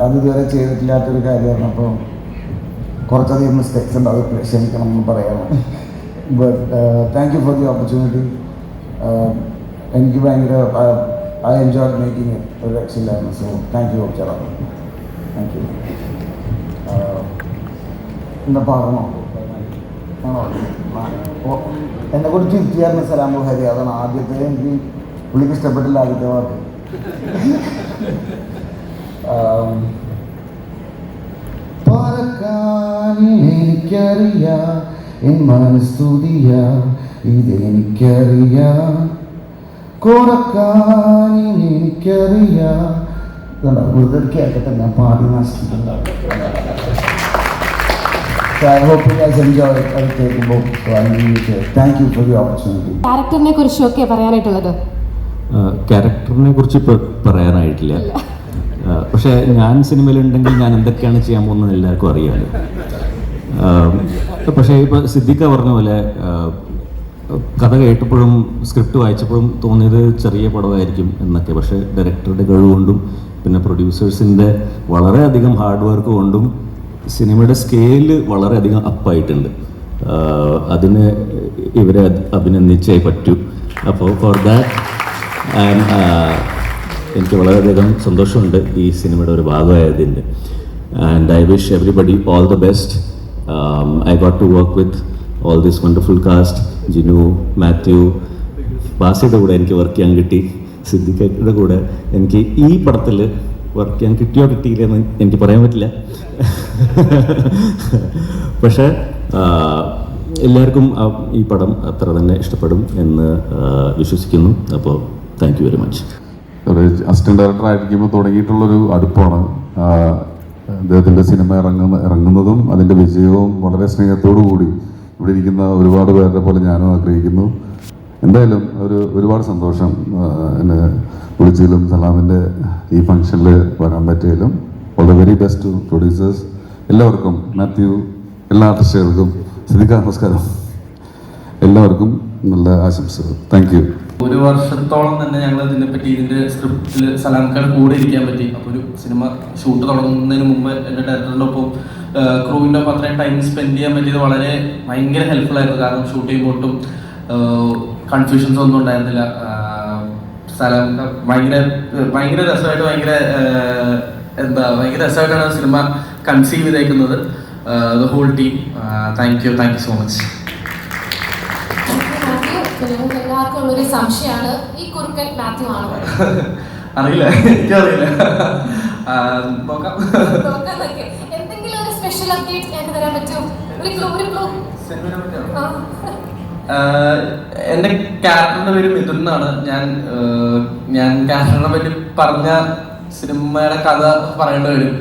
അതിതുവരെ ചെയ്തിട്ടില്ലാത്തൊരു കാര്യമാണ്. അപ്പോൾ കുറച്ചധികം മിസ്റ്റേക്സ് ഉണ്ട്, അത് ക്ഷമിക്കണം എന്ന് പറയണം. But thank you for the opportunity. എനിക്ക് ഭയങ്കര ഐ എൻജോയ് മേക്കിംഗ് ഇറ്റ്, ഒരു രക്ഷയില്ലായിരുന്നു. സോ താങ്ക് യു ചേട്ടാ, താങ്ക് യു. എന്താ പറഞ്ഞോ ആണോ? എന്നെ കൂടി തിരിച്ചായിരുന്നു സലാം ഹരി, അതാണ് ആദ്യത്തെ എനിക്ക് പുള്ളിക്ക് ഇഷ്ടപ്പെട്ടില്ല ആദ്യത്തെ വാക്ക്. എനിക്കറിയാം എൻ മനസ്തുതിയ ഇതെനിക്കറിയാം, കുറക്കാൻ എനിക്കറിയാം. വെറുതെ കേൾക്കട്ടെ, ഞാൻ പാടി നശിച്ചിട്ടുണ്ട്. I hope you guys enjoy everything. Thank you for the opportunity. ക്യാരക്ടറിനെ കുറിച്ചൊക്കെ പറയാനായിട്ടുള്ളത്? ക്യാരക്ടറിനെ കുറിച്ച് ഇപ്പോൾ പറയാനായിട്ടില്ല. പക്ഷേ ഞാൻ സിനിമയിലുണ്ടെങ്കിൽ ഞാൻ എന്തൊക്കെയാണ് ചെയ്യാൻ പോകുന്നത് എല്ലാവർക്കും അറിയാമല്ലോ. പക്ഷേ ഇപ്പോൾ സിദ്ദിഖ പറഞ്ഞ പോലെ കഥ കേട്ടപ്പോഴും സ്ക്രിപ്റ്റ് വായിച്ചപ്പോഴും തോന്നിയത് ചെറിയ പടമായിരിക്കും എന്നൊക്കെ. പക്ഷേ ഡയറക്ടറുടെ കഴിവുകൊണ്ടും പിന്നെ പ്രൊഡ്യൂസേഴ്സിൻ്റെ വളരെയധികം ഹാർഡ് വർക്ക് കൊണ്ടും സിനിമയുടെ സ്കെയില് വളരെയധികം അപ്പായിട്ടുണ്ട്. അതിന് ഇവരെ അഭിനന്ദിച്ചേ പറ്റൂ. അപ്പോൾ ഫോർ ദാറ്റ് എനിക്ക് വളരെയധികം സന്തോഷമുണ്ട് ഈ സിനിമയുടെ ഒരു ഭാഗമായതിൻ്റെ. And I wish everybody all the best. I got to work with all this wonderful cast. Jinu, Mathew, ബാസിയുടെ കൂടെ എനിക്ക് വർക്ക് ചെയ്യാൻ കിട്ടി. സിദ്ദിഖയുടെ കൂടെ എനിക്ക് ഈ പടത്തിൽ വർക്ക് ചെയ്യാൻ കിട്ടിയോ കിട്ടിയില്ലെന്ന് എനിക്ക് പറയാൻ പറ്റില്ല. പക്ഷേ എല്ലാവർക്കും ഈ പടം അത്ര തന്നെ ഇഷ്ടപ്പെടും എന്ന് വിശ്വസിക്കുന്നു. അപ്പോൾ താങ്ക് യു വെരി മച്ച്. ഒരു അസിസ്റ്റന്റ് ഡയറക്ടർ ആയിരിക്കുമ്പോൾ തുടങ്ങിയിട്ടുള്ളൊരു അടുപ്പമാണ്. അദ്ദേഹത്തിൻ്റെ സിനിമ ഇറങ്ങുന്നതും അതിൻ്റെ വിജയവും വളരെ സ്നേഹത്തോടു കൂടി ഇവിടെ ഇരിക്കുന്ന ഒരുപാട് പേരുടെ പോലെ ഞാനും ആഗ്രഹിക്കുന്നു. എന്തായാലും ഒരുപാട് സന്തോഷം എന്നെ വിളിച്ചതിലും സലാമിൻ്റെ ഈ ഫംഗ്ഷനിൽ വരാൻ പറ്റിയതിലും. All the very best to producers എല്ലാവർക്കും, മാത്യു, എല്ലാ ആർട്ടിസ്റ്റുകൾക്കും, സിദ്ദിഖ നമസ്കാരം, എല്ലാവർക്കും നല്ല ആശംസകൾ. Thank you. ഒരു വർഷത്തോളം തന്നെ ഞങ്ങൾ ഇതിനെപ്പറ്റി ഇതിൻ്റെ സ്ക്രിപ്റ്റിൽ സലാംക്കാട് കൂടെ ഇരിക്കാൻ പറ്റി. അപ്പോൾ ഒരു സിനിമ ഷൂട്ട് തുടങ്ങുന്നതിന് മുമ്പ് എൻ്റെ ഡയറക്ടറിൻ്റെ ഒപ്പം ക്രൂവിൻ്റെ ഒപ്പം അത്രയും ടൈം സ്പെൻഡ് ചെയ്യാൻ പറ്റിയത് വളരെ ഭയങ്കര ഹെൽപ്ഫുൾ ആയിരുന്നു. കാരണം ഷൂട്ട് ചെയ്യുമ്പോട്ടും കൺഫ്യൂഷൻസ് ഒന്നും ഉണ്ടായിരുന്നില്ല. സലാംക്ക ഭയങ്കര രസമായിട്ട് ഭയങ്കര രസമായിട്ടാണ് സിനിമ കൺസീവ് ചെയ്തേക്കുന്നത്. The whole team, thank you so much. എല്ലാവർക്കും ഉള്ളൊരു സംശയമാണ്, ഈ കുറുക്കൻ മാത്യു ആണോ? അറിയില്ല, എനിക്കറിയില്ല. നോക്കാം. എന്തെങ്കിലും ഒരു സ്പെഷ്യൽ അപ്ഡേറ്റ് എനിക്ക് തരാൻ പറ്റുമോ? എൻ്റെ ക്യാരക്ടറിന്റെ പേര് മിഥുൻ എന്നാണ്. ഞാൻ ക്യാരക്ടറിനെ പറ്റി പറഞ്ഞ സിനിമയുടെ കഥ പറയേണ്ടി വരും.